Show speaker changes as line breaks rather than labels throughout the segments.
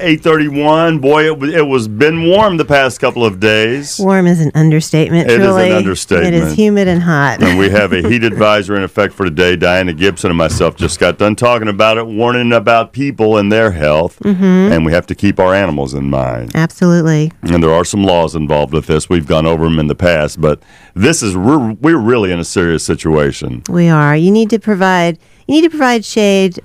8:31. Boy, it was been warm the past couple of days.
Warm is an understatement,
It
truly.
is an understatement.
It is humid and hot.
And we have a heat advisory in effect for today. Diana Gibson and myself just got done talking about it, warning about people and their health. And we have to keep our animals in mind.
Absolutely.
And there are some laws involved with this. We've gone over them in the past, but this is we're really in a serious situation.
We are. You need to provide shade,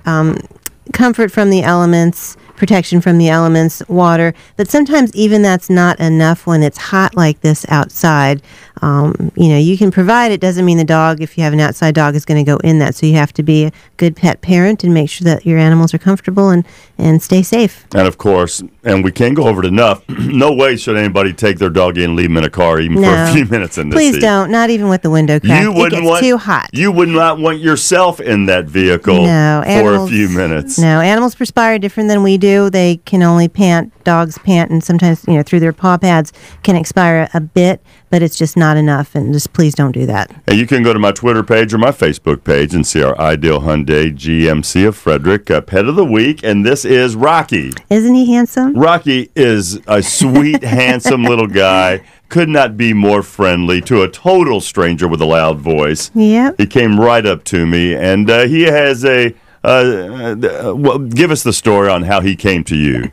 comfort from the elements, protection from the elements, water, but sometimes even that's not enough when it's hot like this outside. You can provide it, doesn't mean the dog, if you have an outside dog, is going to go in that. So you have to be a good pet parent and make sure that your animals are comfortable and stay safe.
And of course, and we can't go over it enough, no way should anybody take their dog in and leave him in a car even for a few minutes in this
Please
heat.
don't, not even with the window cracked. It gets too hot.
You would not want yourself in that vehicle for a few minutes.
No, animals perspire different than we do. They can only pant. Dogs pant, and sometimes, through their paw pads can expire a bit, but it's just not enough, and just please don't do that.
And you can go to my Twitter page or my Facebook page and see our Ideal Hyundai GMC of Frederick Pet of the Week, and this is Rocky.
Isn't he handsome?
Rocky is a sweet, handsome little guy. Could not be more friendly to a total stranger with a loud voice.
Yep.
He came right up to me, and he has a... give us the story on how he came to you.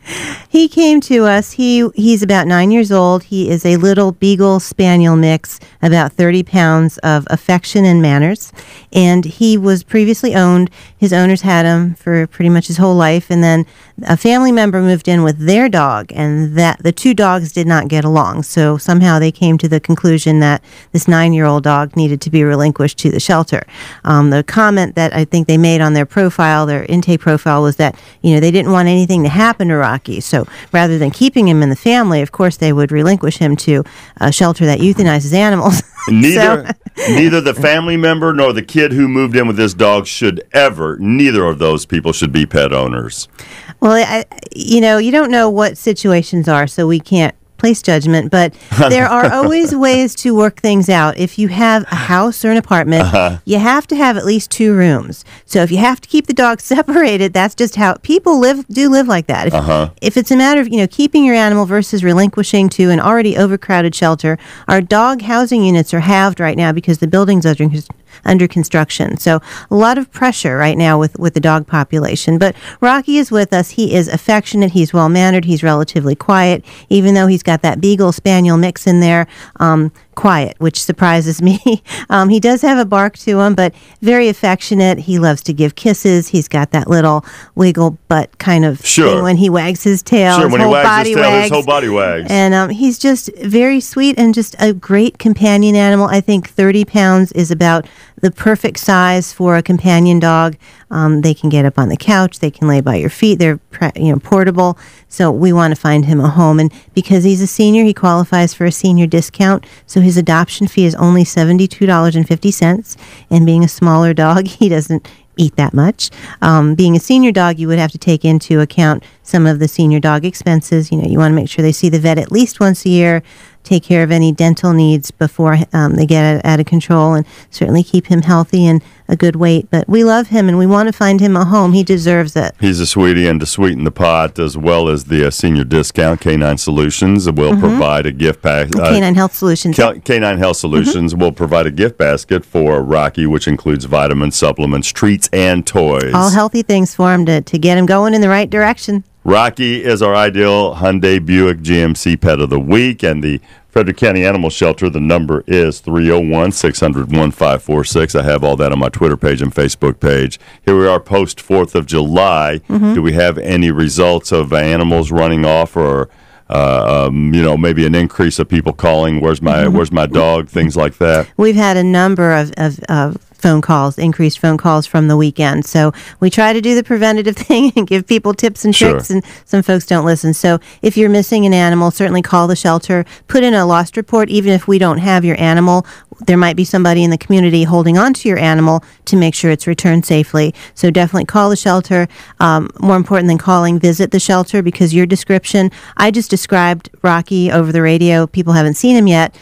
He came to us. He's about 9 years old. He is a little Beagle Spaniel mix, about 30 pounds of affection and manners. And he was previously owned. His owners had him for pretty much his whole life. And then a family member moved in with their dog, and that the two dogs did not get along. So somehow they came to the conclusion that this 9-year-old dog needed to be relinquished to the shelter. The comment that I think they made on their profile, their intake profile, was that, they didn't want anything to happen to Rocky. So rather than keeping him in the family, of course, they would relinquish him to a shelter that euthanizes animals.
Neither the family member nor the kid who moved in with this dog neither of those people should be pet owners.
Well, you don't know what situations are, so we can't place judgment, but there are always ways to work things out. If you have a house or an apartment, you have to have at least 2 rooms. So if you have to keep the dogs separated, that's just how people do live like that. If it's a matter of, keeping your animal versus relinquishing to an already overcrowded shelter, our dog housing units are halved right now because the buildings are under construction. So a lot of pressure right now with the dog population. But Rocky is with us. He is affectionate. He's well-mannered. He's relatively quiet, even though he's got that Beagle Spaniel mix in there. Quiet, which surprises me. He does have a bark to him, but very affectionate. He loves to give kisses. He's got that little wiggle butt kind of thing when he wags his tail.
Sure, when he wags his tail, his whole body wags.
And he's just very sweet and just a great companion animal. I think 30 pounds is about the perfect size for a companion dog. They can get up on the couch. They can lay by your feet. They're portable. So we want to find him a home. And because he's a senior, he qualifies for a senior discount. So his adoption fee is only $72.50. And being a smaller dog, he doesn't eat that much. Being a senior dog, you would have to take into account some of the senior dog expenses. You want to make sure they see the vet at least once a year, take care of any dental needs before they get out of control, and certainly keep him healthy and a good weight. But we love him, and we want to find him a home. He deserves it.
He's a sweetie, and to sweeten the pot, as well as the senior discount, Canine Solutions will provide a gift pack.
Canine Health Solutions.
Canine Health Solutions will provide a gift basket for Rocky, which includes vitamins, supplements, treats, and toys.
All healthy things for him to get him going in the right direction.
Rocky is our Ideal Hyundai Buick GMC Pet of the Week, and the Frederick County Animal Shelter, the number is 301-600-1546. I have all that on my Twitter page and Facebook page. Here we are post 4th of July. Do we have any results of animals running off, or maybe an increase of people calling, where's my dog, things like that?
We've had a number of phone calls, increased phone calls from the weekend. So we try to do the preventative thing and give people tips and tricks, and some folks don't listen. So if you're missing an animal, certainly call the shelter, put in a lost report. Even if we don't have your animal, there might be somebody in the community holding on to your animal to make sure it's returned safely. So definitely call the shelter. More important than calling, visit the shelter, because your description, I just described Rocky over the radio. People haven't seen him yet.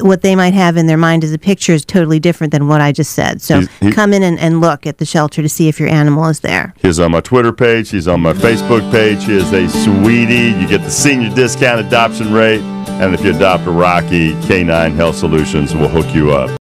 What they might have in their mind as a picture is totally different than what I just said. So come in and look at the shelter to see if your animal is there.
He's on my Twitter page. He's on my Facebook page. He is a sweetie. You get the senior discount adoption rate. And if you adopt a Rocky, K9 Health Solutions will hook you up.